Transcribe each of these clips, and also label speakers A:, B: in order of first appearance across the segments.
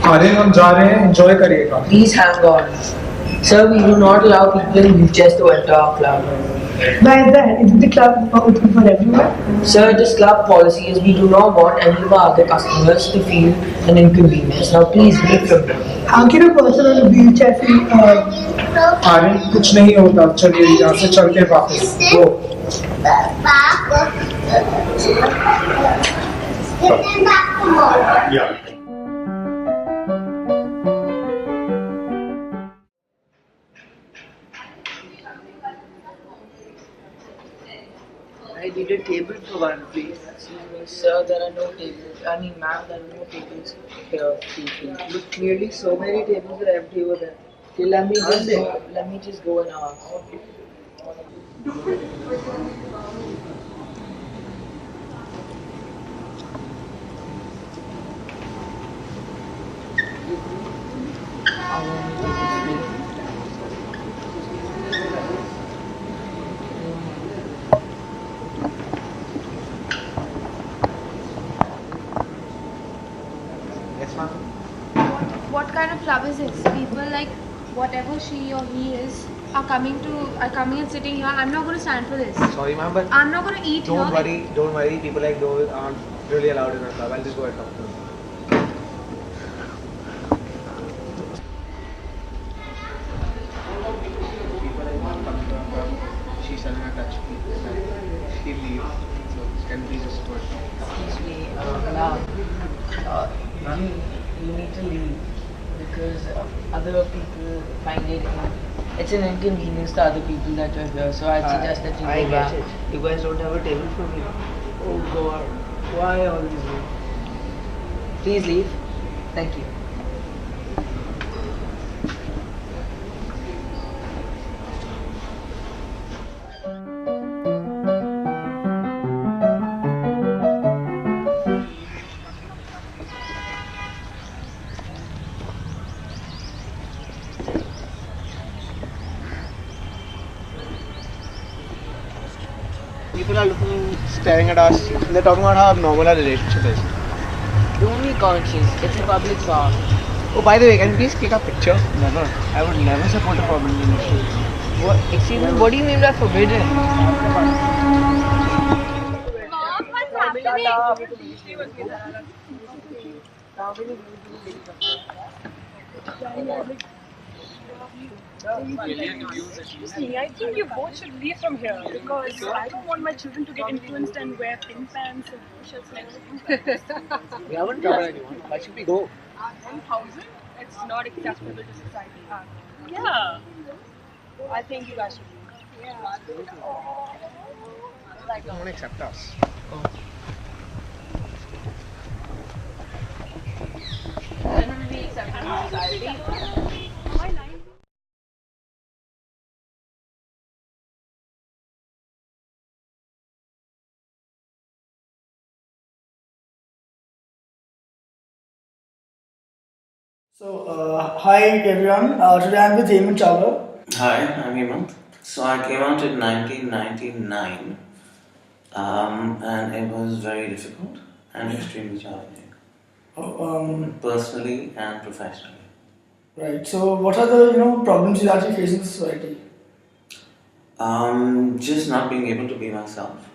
A: आर्यन हम जा रहे हैं, एंजॉय करिएगा.
B: Please hang on. Sir, we do not allow people in wheelchairs to enter our club.
C: Why is that? Isn't the club open for everyone?
B: Sir, this club policy is we do not want any of our other customers to feel an inconvenience. Now please leave from here.
C: How can a person on a wheelchair feel?
A: Aryan कुछ नहीं होता. चलिए यहाँ से चल के वापस. Go. Yeah.
B: I need a table for one, please. Excuse me, sir, there are no tables. I mean, ma'am, there are no tables here. Look, clearly so many tables are empty over there. Okay, let me just go and ask.
D: What kind of club is this? People like whatever she or he is are coming and sitting here. I'm not going to stand for this.
E: Sorry ma'am, but
D: I'm not going to eat here.
E: Don't worry. People like those aren't really allowed in our club. I'll just go and talk to them. She's having a touch. She'll leave. So can we just go?
B: Excuse me, ma'am. You need to leave because other people find it's an inconvenience to other people that you're here. So I'd suggest that you go back.
E: You guys don't have a table for me. Oh God, why all these rules?
B: Please leave. Thank you.
E: People are staring at us. They're talking about how abnormal our relationship is.
B: Don't be conscious. It's a public park.
E: Oh, by the way, can you please click a picture? Never. I would never support a problem in this show.
B: What? Excuse me. What do you mean by forbidden?
F: I think you both should leave from here because I don't want my children to get influenced and wear pink pants and t-shirts and everything.
E: We haven't troubled anyone. Why should we go?
F: 1,000? It's not acceptable to society. Yeah. I think you guys should leave. Yeah.
E: They won't accept us.
B: When will we accept in society?
C: So, hi everyone. Today I'm with Hemant Chawla.
G: Hi, I'm Hemant. So I came out in 1999 and it was very difficult and extremely challenging. Personally and professionally.
C: Right. So, what are the problems you actually face in society?
G: Just not being able to be myself.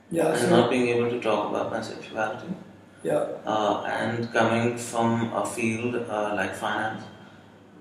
C: Yeah.
G: And not being able to talk about my sexuality.
C: Yeah.
G: And coming from a field like finance,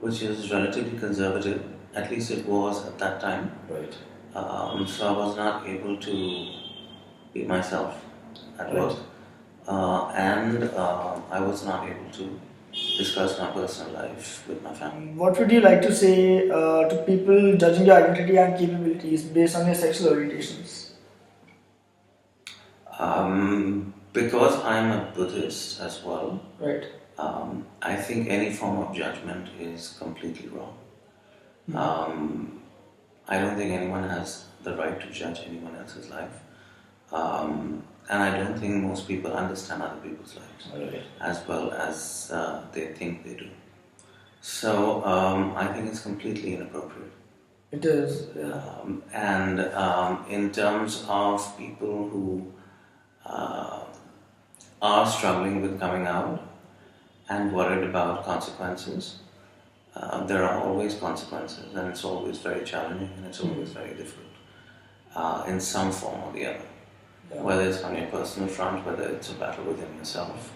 G: which is relatively conservative. At least it was at that time.
C: Right.
G: So I was not able to be myself at work, and I was not able to discuss my personal life with my family.
C: What would you like to say to people judging your identity and capabilities based on your sexual orientations?
G: Because I'm a Buddhist as well,
C: Right.
G: I think any form of judgment is completely wrong. I don't think anyone has the right to judge anyone else's life. And I don't think most people understand other people's lives as well as they think they do. So I think it's completely inappropriate.
C: It is.
G: And in terms of people who are struggling with coming out and worried about consequences, there are always consequences, and it's always very challenging and it's always very difficult in some form or the other. Whether it's on your personal front, whether it's a battle within yourself,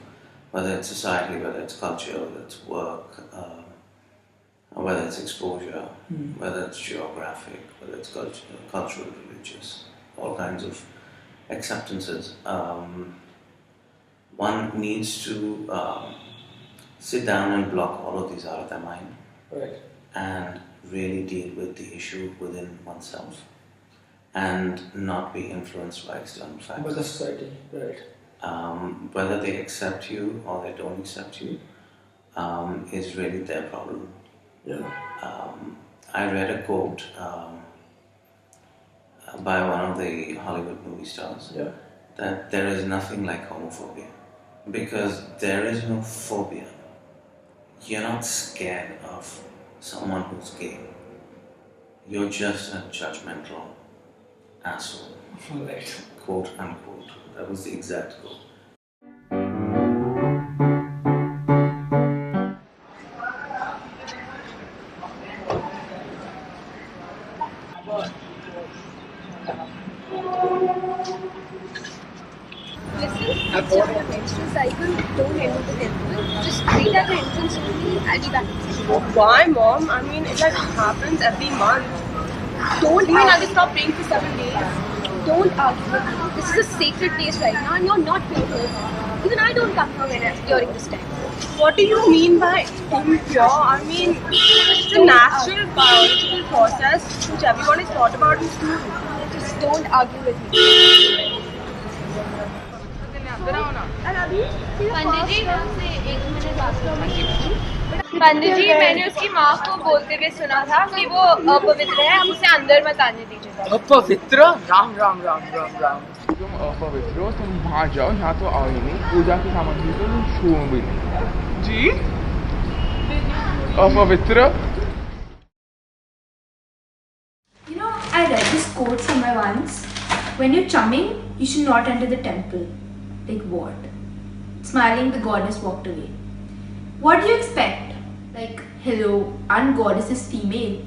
G: whether it's society, whether it's culture, whether it's work, whether it's exposure, whether it's geographic, whether it's cultural, religious, all kinds of acceptances. One needs to sit down and block all of these out of their mind.
C: Right.
G: And really deal with the issue within oneself and not be influenced by external factors.
C: By the society, right.
G: Whether they accept you or they don't accept you is really their problem.
C: Yeah.
G: I read a quote by one of the Hollywood movie stars that there is nothing like homophobia, because there is no phobia. You're not scared of someone who's gay. You're just a judgmental asshole.
C: Right.
G: Quote unquote. That was the exact quote.
F: Listen, it's your menstrual cycle, don't enter the temple. Just wait at the entrance only, I'll be back.
H: Why, Mom? I mean, it like happens every month.
F: Don't you mean I'll stop praying for 7 days? Don't argue with me. This is a sacred place right now and you're not pure. Even I don't come here during this time.
H: What do you mean by impure? I mean, it's a natural biological process which everyone is taught about in school.
F: Just don't argue with me.
D: पंडित जी मैंने उसकी माँ को बोलते हुए सुना था कि वो अपवित्र है, आप उसे अंदर मत आने दीजिए।
I: अपवित्र? राम राम राम राम राम। तुम अपवित्र हो, तुम वहाँ जाओ, यहाँ तो आओ ही नहीं। पूजा की सामग्री तो तुम छूओ भी नहीं। जी? अपवित्र?
J: You know, I read this quote somewhere once. When you're chumming, you should not enter the temple. Like what? Smiling, the goddess walked away. What do you expect? Like, hello, and goddess is female.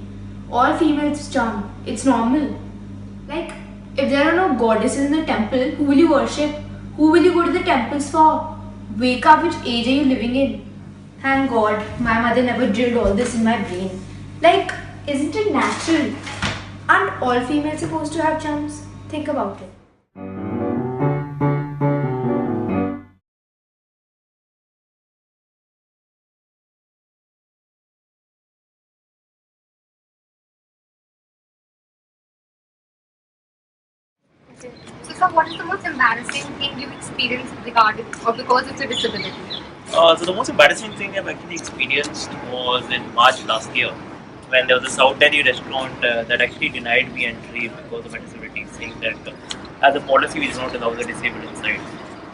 J: All females chum. It's normal. Like, if there are no goddesses in the temple, who will you worship? Who will you go to the temples for? Wake up, which age are you living in? Thank God, my mother never drilled all this in my brain. Like, isn't it natural? Aren't all females supposed to have chums? Think about it.
K: So, sir, what is the most embarrassing thing you've experienced regarding or because of your disability?
L: So the most embarrassing thing I've actually experienced was in March last year, when there was a South Delhi restaurant that actually denied me entry because of my disability, saying that as a policy we do not allow the disabled inside.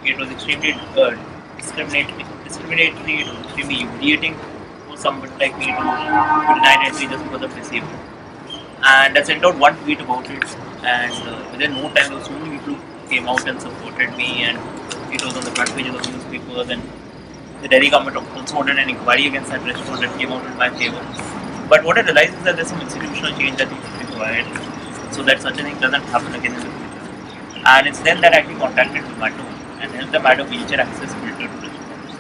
L: It was extremely discriminatory, it was extremely humiliating for someone like me to deny entry just because of disabled. And I sent out one tweet about it, and within no time there were so many people who came out and supported me, and it was on the front pages of newspapers, and the Delhi government also ordered an inquiry against that restaurant that came out in my favour. But what I realized is that there's some institutional change that needs to be required so that such a thing doesn't happen again in the future. And it's then that I actually contacted Zomato and helped them add a wheelchair access filter to restaurants,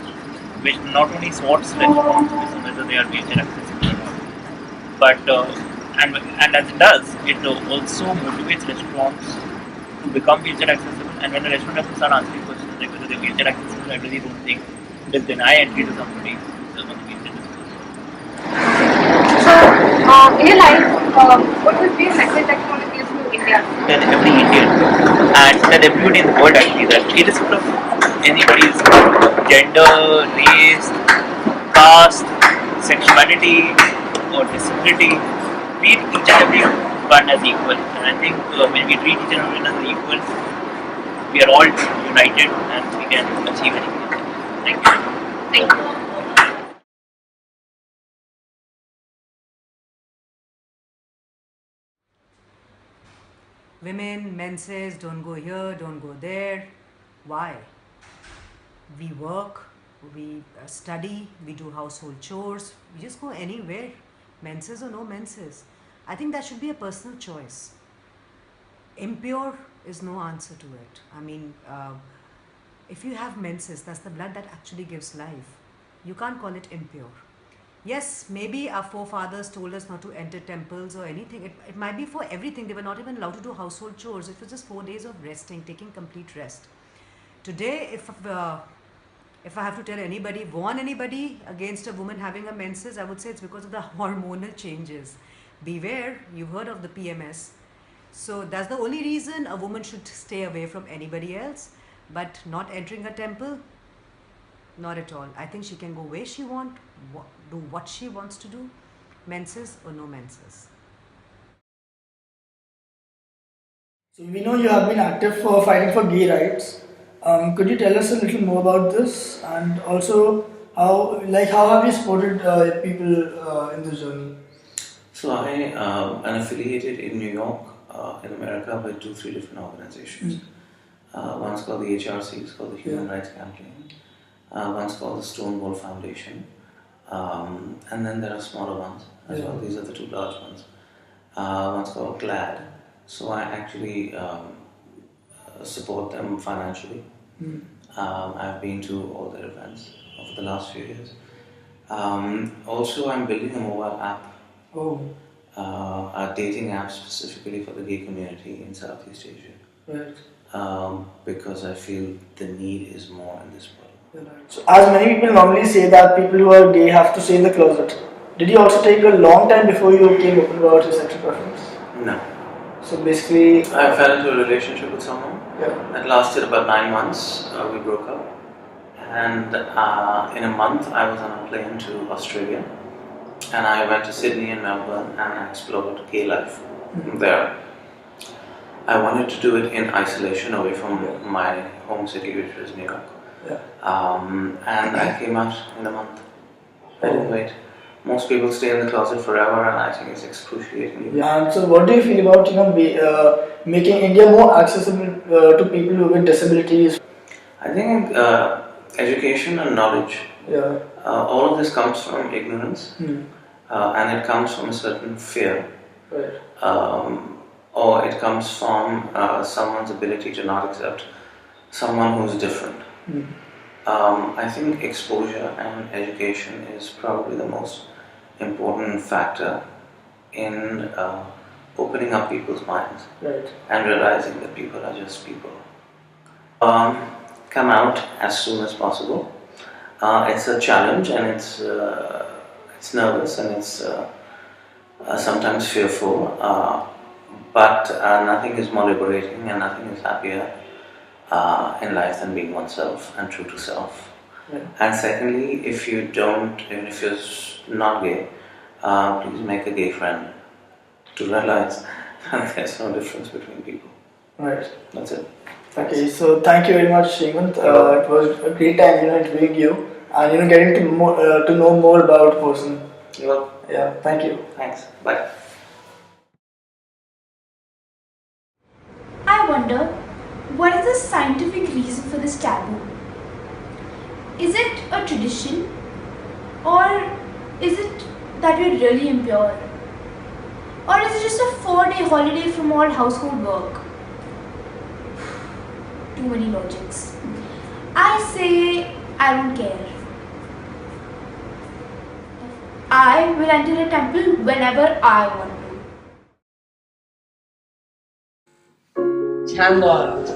L: which not only sorts restaurants based on whether they are wheelchair accessible, But and as it does, it also motivates restaurants to become wheelchair accessible. And when a restaurant has to start answering questions like whether they're wheelchair accessible, I really don't think they'll deny entry to somebody who's on the wheelchair accessible.
K: So, in your life, what would be a message that you want to give to India?
L: Tell every Indian and tell everybody in the world actually that irrespective of anybody's gender, race, caste, sexuality or disability, treat each and everyone as equal. And I think when we treat each and everyone as equal, we are all united and we can achieve anything. Thank you.
K: Thank you.
M: Women, men says, don't go here, don't go there. Why? We work, we study, we do household chores, we just go anywhere, menses or no menses. I think that should be a personal choice. Impure is no answer to it. I mean, if you have menses, that's the blood that actually gives life. You can't call it impure. Yes, maybe our forefathers told us not to enter temples or anything. It might be for everything. They were not even allowed to do household chores. It was just 4 days of resting, taking complete rest. Today, if I have to tell anybody, warn anybody against a woman having a menses, I would say it's because of the hormonal changes. Beware, you've heard of the PMS. So that's the only reason a woman should stay away from anybody else. But not entering a temple, not at all. I think she can go where she wants, do what she wants to do, menses or no menses.
C: So we know you have been active for fighting for gay rights. Could you tell us a little more about this, and also how have you supported people in this journey?
G: So I am affiliated in New York, in America, with 2-3 different organizations. One's called the HRC, it's called the Human Rights Campaign. One's called the Stonewall Foundation. And then there are smaller ones as well. These are the 2 large ones. One's called GLAD. So I actually support them financially. I've been to all their events over the last few years. Also, I'm building a mobile app. A dating app specifically for the gay community in Southeast Asia.
C: Right.
G: Because I feel the need is more in this world.
C: So as many people normally say that people who are gay have to stay in the closet. Did you also take a long time before you came open about your sexual preference?
G: No.
C: So basically,
G: I fell into a relationship with someone that lasted about 9 months. We broke up, and in a month I was on a plane to Australia, and I went to Sydney and Melbourne and I explored gay life there. I wanted to do it in isolation away from my home city, which was New York. And I came out in a month. I didn't wait. Most people stay in the closet forever, and I think it's excruciating.
C: Yeah, and so what do you feel about making India more accessible to people with disabilities?
G: I think education and knowledge. All of this comes from ignorance, and it comes from a certain fear, or it comes from someone's ability to not accept someone who's different. I think exposure and education is probably the most important factor in opening up people's minds and realizing that people are just people. Come out as soon as possible. It's a challenge, and it's nervous, and it's sometimes fearful, but nothing is more liberating and nothing is happier in life than being oneself and true to self. And secondly, if you don't, even if you're not gay, please make a gay friend to realize that there's no difference between people.
C: Right.
G: That's it.
C: Okay, so thank you very much, Hemant. It was a great time, interviewing you and getting to know more about the person.
G: You're welcome.
C: Yeah, thank you.
G: Thanks. Bye.
J: I wonder, what is the scientific reason for this taboo? Is it a tradition, or is it that we're really impure? Or is it just a 4-day holiday from all household work? Too many logics. I say I don't care. I will enter a temple whenever I want to.
B: Thank God.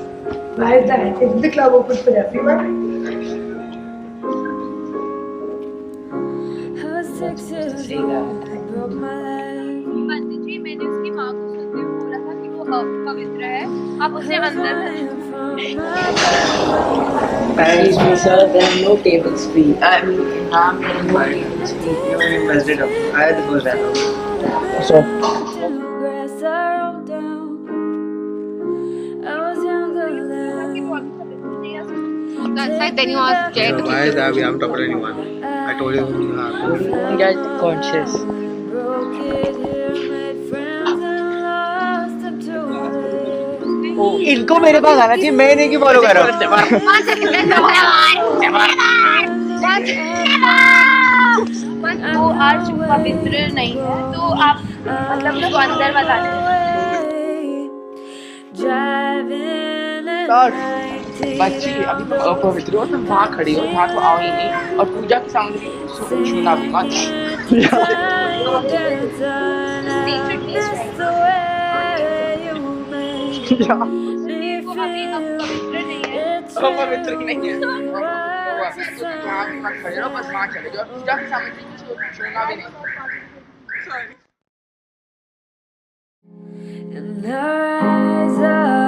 N: Why is that? Is the club open for everyone?
K: पंडित जी मैंने उसकी माँ को सुनते हुए बोला था कि वो पवित्र है आप उसे अंदर
B: Excuse me, sir. There are no tables free. I mean, ma'am, there are no tables free.
E: You may be messed it up. I had the first dialogue.
B: So.
K: Then you ask Jay to
E: Why is that? We haven't talked to anyone. I told you you have to.
B: Get conscious.
E: इनको मेरे पास आना चाहिए मैं इन्हें क्यों follow कर रहा हूँ
K: बस वो आज पवित्र नहीं है तो आप मतलब उसको अंदर मत आने
I: बच्ची अभी तुम अपवित्र हो तुम वहाँ खड़ी हो यहाँ तो आओ ही नहीं और पूजा की सामग्री छूना भी मत अपवित्र नहीं है यहाँ भी मत खड़े रहो बस वहाँ चले जाओ पूजा की सामग्री छूना भी नहीं
O: In the rise of